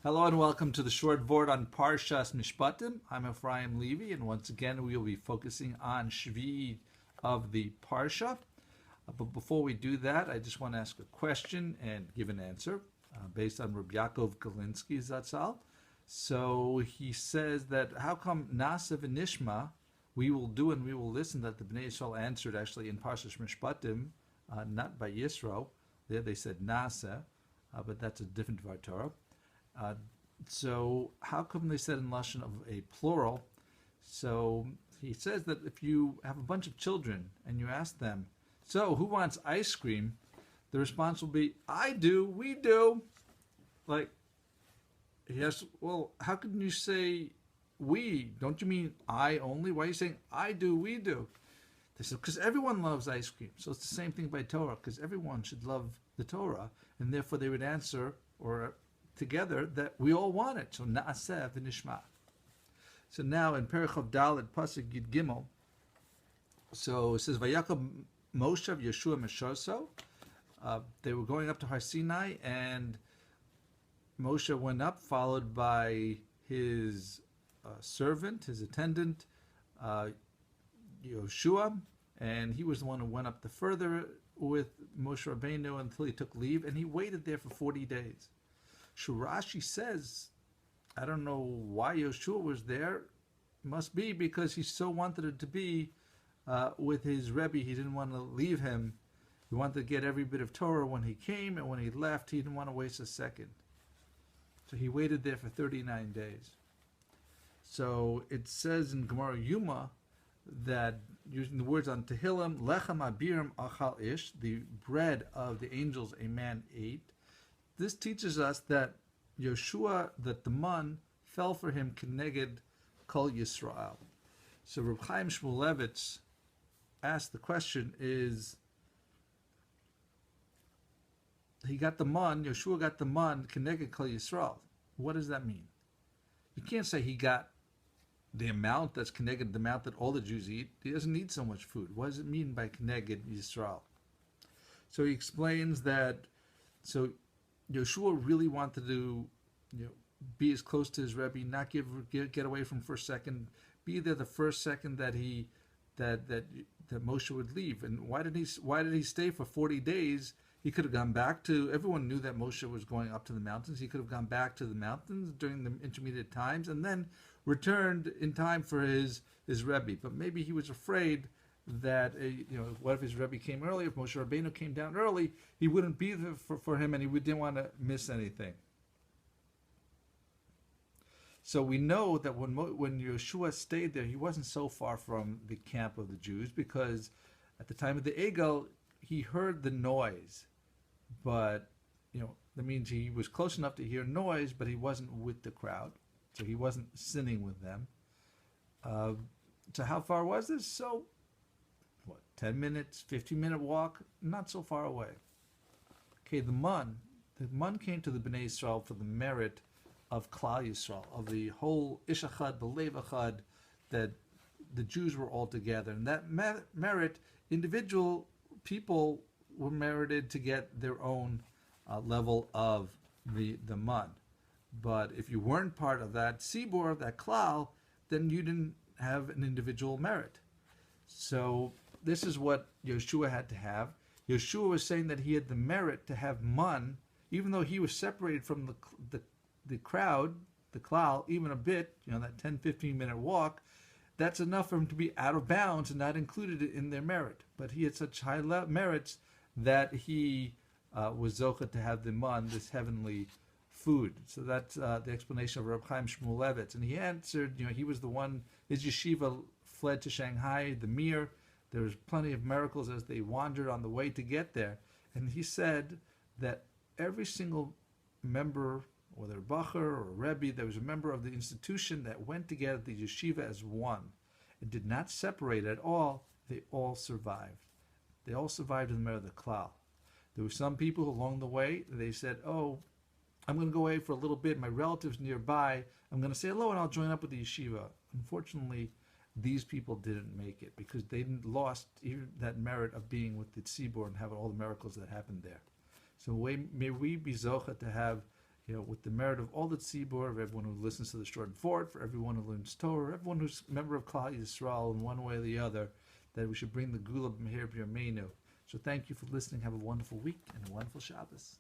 Hello and welcome to the short Vort on Parshas Mishpatim. I'm Ephraim Levy, and once again we will be focusing on Shevii of the Parsha. But before we do that, I just want to ask a question and give an answer based on Rav Yaakov Galinsky Zatzal. So he says that how come Naasej V'nishma, we will do and we will listen, that the Bnei Yisrael answered actually in Parshas Mishpatim, not by Yisro. There they said Naaseh, but that's a different Torah. So how come they said in Lashon of a plural? So he says that if you have a bunch of children and you ask them, so who wants ice cream? The response will be, I do, we do. Like, yes, well, how can you say we? Don't you mean I only? Why are you saying I do, we do? They said, because everyone loves ice cream. So it's the same thing by Torah, because everyone should love the Torah. And therefore they would answer, or together, that we all want it. So Naasej V'nishma. So now in Perich Dalet Pasuk Yud Gimel, so it says Vayakom Moshe Yehoshua Meshoso. They were going up to Har Sinai, and Moshe went up, followed by his servant, his attendant, Yehoshua, and he was the one who went up the further with Moshe Rabbeinu until he took leave, and he waited there for 40 days. Rashi says, I don't know why Yehoshua was there. Must be because he so wanted it to be with his Rebbe. He didn't want to leave him. He wanted to get every bit of Torah when he came, and when he left, he didn't want to waste a second. So he waited there for 39 days. So it says in Gemara Yuma that, using the words on Tehillim, Lechem abirim achal ish, the bread of the angels a man ate. This teaches us that Yehoshua, that the man fell for him keneged Kol Yisrael. So Reb Chaim Shmuelevitz asked the question: is he got the man? Yehoshua got the man keneged Kol Yisrael. What does that mean? You can't say he got the amount that's keneged, the amount that all the Jews eat. He doesn't need so much food. What does it mean by keneged Yisrael? So he explains that. So Yehoshua really wanted to, be as close to his Rebbe, not get away from first second, be there the first second that Moshe would leave. And why did he stay for 40 days? He could have gone back to. Everyone knew that Moshe was going up to the mountains. He could have gone back to the mountains during the intermediate times and then returned in time for his Rebbe. But maybe he was afraid that what if his Rebbe came early? If Moshe Rabbeinu came down early, he wouldn't be there for him, and he didn't want to miss anything. So we know that when Yehoshua stayed there, he wasn't so far from the camp of the Jews, because at the time of the Egel, he heard the noise, but that means he was close enough to hear noise, but he wasn't with the crowd, so he wasn't sinning with them. So how far was this? So 10 minutes, 15-minute walk, not so far away. Okay, the man came to the Bnei Yisrael for the merit of Klal Yisrael, of the whole Ish Echad, the Lev Echad, that the Jews were all together. And that merit, individual people were merited to get their own level of the man. But if you weren't part of that Sibor, that Klal, then you didn't have an individual merit. So this is what Yehoshua had to have. Yehoshua was saying that he had the merit to have man, even though he was separated from the crowd, the klal, even a bit, that 10, 15-minute walk. That's enough for him to be out of bounds and not included in their merit. But he had such high merits that he was zocheh to have the man, this heavenly food. So that's the explanation of Reb Chaim Shmuelevitz. And he answered, he was the one, his yeshiva fled to Shanghai, the Mir. There was plenty of miracles as they wandered on the way to get there. And he said that every single member, whether Bacher or Rebbe, there was a member of the institution that went together, the yeshiva, as one. It did not separate at all. They all survived. They all survived in the merit of the klal. There were some people who along the way, they said, oh, I'm going to go away for a little bit. My relative's nearby. I'm going to say hello and I'll join up with the yeshiva. Unfortunately, these people didn't make it because they lost even that merit of being with the tzibur and having all the miracles that happened there. So may we be zocheh to have with the merit of all the tzibur, of everyone who listens to the short Vort, for everyone who learns Torah, everyone who's a member of Klal Yisrael in one way or the other, that we should bring the Gula B'Meher B'Yameinu. So thank you for listening. Have a wonderful week and a wonderful Shabbos.